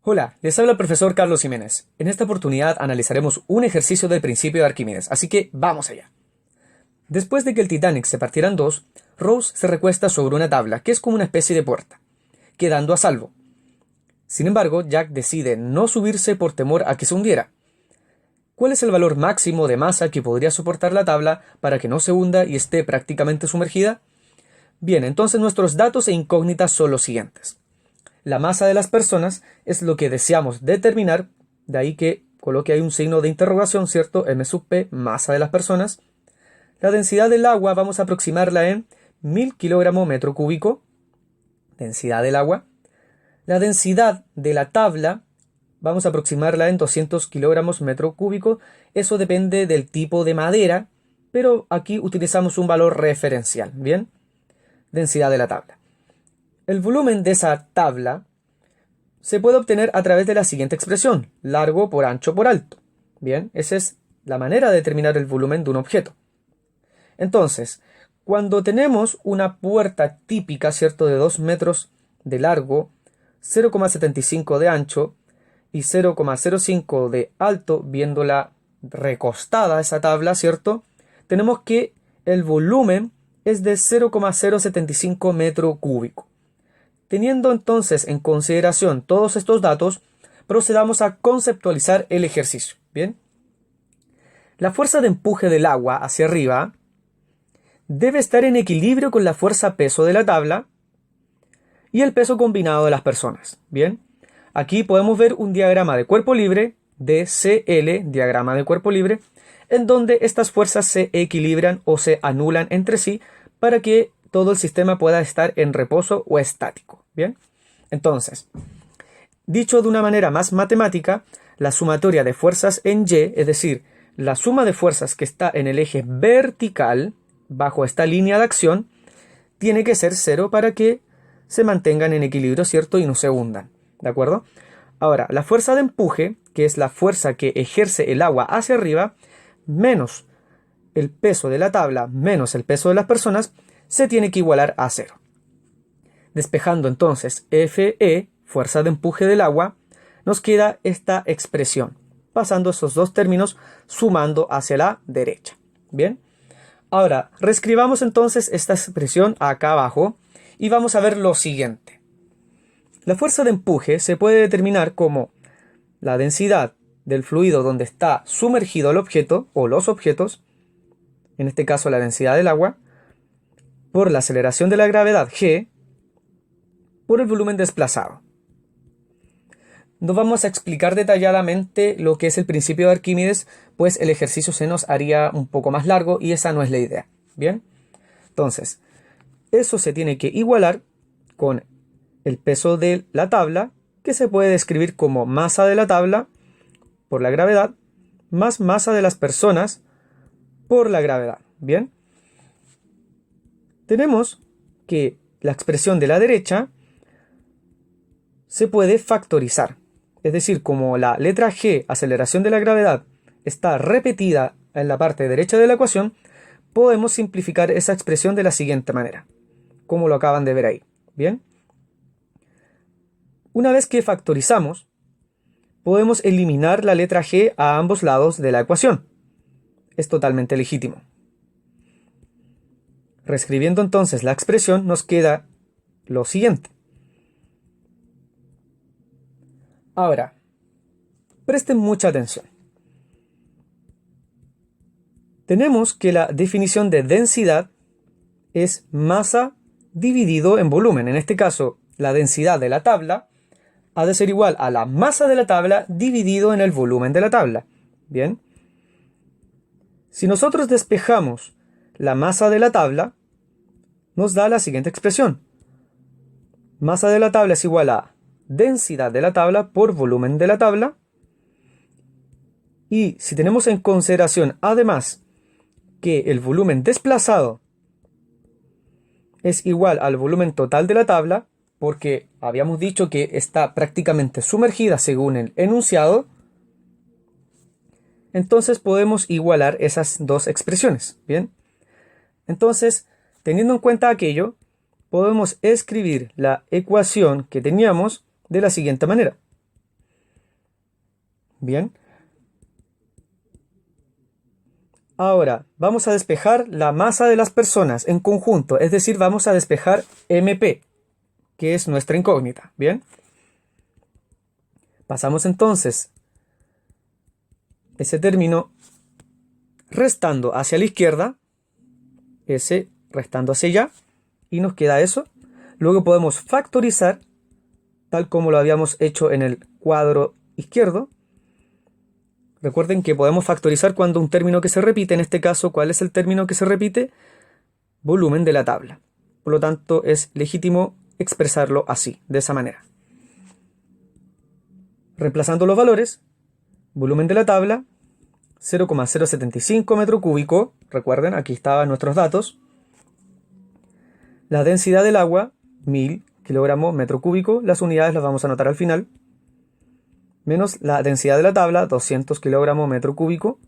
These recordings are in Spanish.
Hola, les habla el profesor Carlos Jiménez. En esta oportunidad analizaremos un ejercicio del principio de Arquímedes, así que vamos allá. Después de que el Titanic se partiera en dos, Rose se recuesta sobre una tabla que es como una especie de puerta, quedando a salvo. Sin embargo, Jack decide no subirse por temor a que se hundiera. ¿Cuál es el valor máximo de masa que podría soportar la tabla para que no se hunda y esté prácticamente sumergida? Bien, entonces nuestros datos e incógnitas son los siguientes. La masa de las personas es lo que deseamos determinar, de ahí que coloque ahí un signo de interrogación, ¿cierto? M sub P, masa de las personas. La densidad del agua vamos a aproximarla en 1000 kilogramos metro cúbico, densidad del agua. La densidad de la tabla vamos a aproximarla en 200 kilogramos metro cúbico, eso depende del tipo de madera, pero aquí utilizamos un valor referencial, ¿bien? Densidad de la tabla. El volumen de esa tabla se puede obtener a través de la siguiente expresión, largo por ancho por alto. Bien, esa es la manera de determinar el volumen de un objeto. Entonces, cuando tenemos una puerta típica, ¿cierto?, de 2 metros de largo, 0,75 de ancho y 0,05 de alto, viéndola recostada esa tabla, ¿cierto?, tenemos que el volumen es de 0,075 metro cúbico. Teniendo entonces en consideración todos estos datos, procedamos a conceptualizar el ejercicio. Bien, la fuerza de empuje del agua hacia arriba debe estar en equilibrio con la fuerza peso de la tabla y el peso combinado de las personas. Bien, aquí podemos ver un diagrama de cuerpo libre, DCL, diagrama de cuerpo libre, en donde estas fuerzas se equilibran o se anulan entre sí para que todo el sistema pueda estar en reposo o estático. Bien, entonces, dicho de una manera más matemática, la sumatoria de fuerzas en Y, es decir, la suma de fuerzas que está en el eje vertical, bajo esta línea de acción, tiene que ser 0 para que se mantengan en equilibrio, ¿cierto? Y no se hundan, ¿de acuerdo? Ahora, la fuerza de empuje, que es la fuerza que ejerce el agua hacia arriba, menos el peso de la tabla, menos el peso de las personas, se tiene que igualar a 0. Despejando entonces Fe, fuerza de empuje del agua, nos queda esta expresión, pasando esos dos términos sumando hacia la derecha. Bien, ahora reescribamos entonces esta expresión acá abajo y vamos a ver lo siguiente. La fuerza de empuje se puede determinar como la densidad del fluido donde está sumergido el objeto o los objetos, en este caso la densidad del agua, por la aceleración de la gravedad G, por el volumen desplazado. No vamos a explicar detalladamente lo que es el principio de Arquímedes, pues el ejercicio se nos haría un poco más largo y esa no es la idea. Bien, entonces, eso se tiene que igualar con el peso de la tabla, que se puede describir como masa de la tabla por la gravedad, más masa de las personas por la gravedad. Bien, tenemos que la expresión de la derecha se puede factorizar. Es decir, como la letra G, aceleración de la gravedad, está repetida en la parte derecha de la ecuación, podemos simplificar esa expresión de la siguiente manera, como lo acaban de ver ahí. Bien, una vez que factorizamos, podemos eliminar la letra G a ambos lados de la ecuación. Es totalmente legítimo. Reescribiendo entonces la expresión, nos queda lo siguiente. Ahora, presten mucha atención. Tenemos que la definición de densidad es masa dividido en volumen. En este caso, la densidad de la tabla ha de ser igual a la masa de la tabla dividido en el volumen de la tabla. Bien. Si nosotros despejamos la masa de la tabla, nos da la siguiente expresión. Masa de la tabla es igual a densidad de la tabla por volumen de la tabla. Y si tenemos en consideración además que el volumen desplazado es igual al volumen total de la tabla, porque habíamos dicho que está prácticamente sumergida según el enunciado, entonces podemos igualar esas dos expresiones. Bien, entonces, teniendo en cuenta aquello, podemos escribir la ecuación que teníamos de la siguiente manera. Bien. Ahora, vamos a despejar la masa de las personas en conjunto, es decir, vamos a despejar MP, que es nuestra incógnita. Bien. Pasamos entonces ese término restando hacia la izquierda, ese restando hacia allá, y nos queda eso. Luego podemos factorizar, tal como lo habíamos hecho en el cuadro izquierdo. Recuerden que podemos factorizar cuando un término que se repite, en este caso, ¿cuál es el término que se repite? Volumen de la tabla. Por lo tanto, es legítimo expresarlo así, de esa manera. Reemplazando los valores, volumen de la tabla, 0,075 metro cúbico, recuerden, aquí estaban nuestros datos. La densidad del agua, 1000 kilogramos metro cúbico, las unidades las vamos a anotar al final. Menos la densidad de la tabla, 200 kilogramos metro cúbico.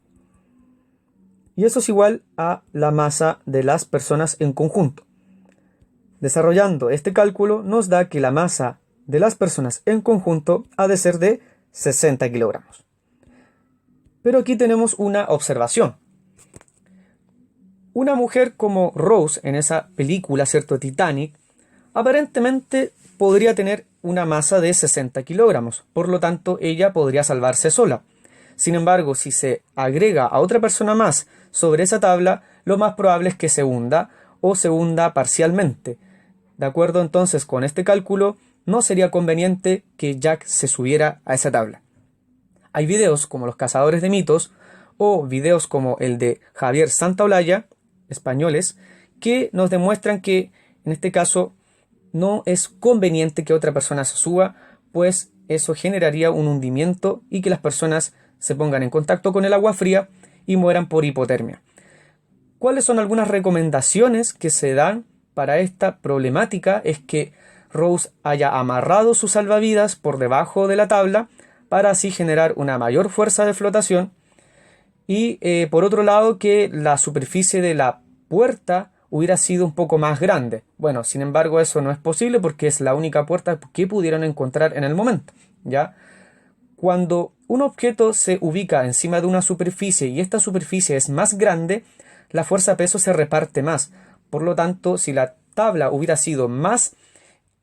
Y eso es igual a la masa de las personas en conjunto. Desarrollando este cálculo nos da que la masa de las personas en conjunto ha de ser de 60 kilogramos. Pero aquí tenemos una observación. Una mujer como Rose en esa película, ¿cierto? Titanic, aparentemente podría tener una masa de 60 kilogramos, por lo tanto ella podría salvarse sola. Sin embargo, si se agrega a otra persona más sobre esa tabla, lo más probable es que se hunda o se hunda parcialmente. De acuerdo entonces con este cálculo, no sería conveniente que Jack se subiera a esa tabla. Hay videos como Los Cazadores de Mitos o videos como el de Javier Santaolalla, españoles, que nos demuestran que en este caso no es conveniente que otra persona se suba, pues eso generaría un hundimiento y que las personas se pongan en contacto con el agua fría y mueran por hipotermia. ¿Cuáles son algunas recomendaciones que se dan para esta problemática? Es que Rose haya amarrado sus salvavidas por debajo de la tabla para así generar una mayor fuerza de flotación y por otro lado que la superficie de la puerta hubiera sido un poco más grande. Bueno, sin embargo eso no es posible porque es la única puerta que pudieron encontrar en el momento, ¿ya? Cuando un objeto se ubica encima de una superficie y esta superficie es más grande, la fuerza peso se reparte más. Por lo tanto, si la tabla hubiera sido más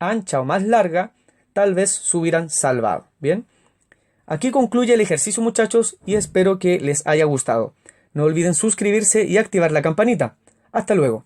ancha o más larga, tal vez se hubieran salvado. Bien, aquí concluye el ejercicio, muchachos, y espero que les haya gustado. No olviden suscribirse y activar la campanita. Hasta luego.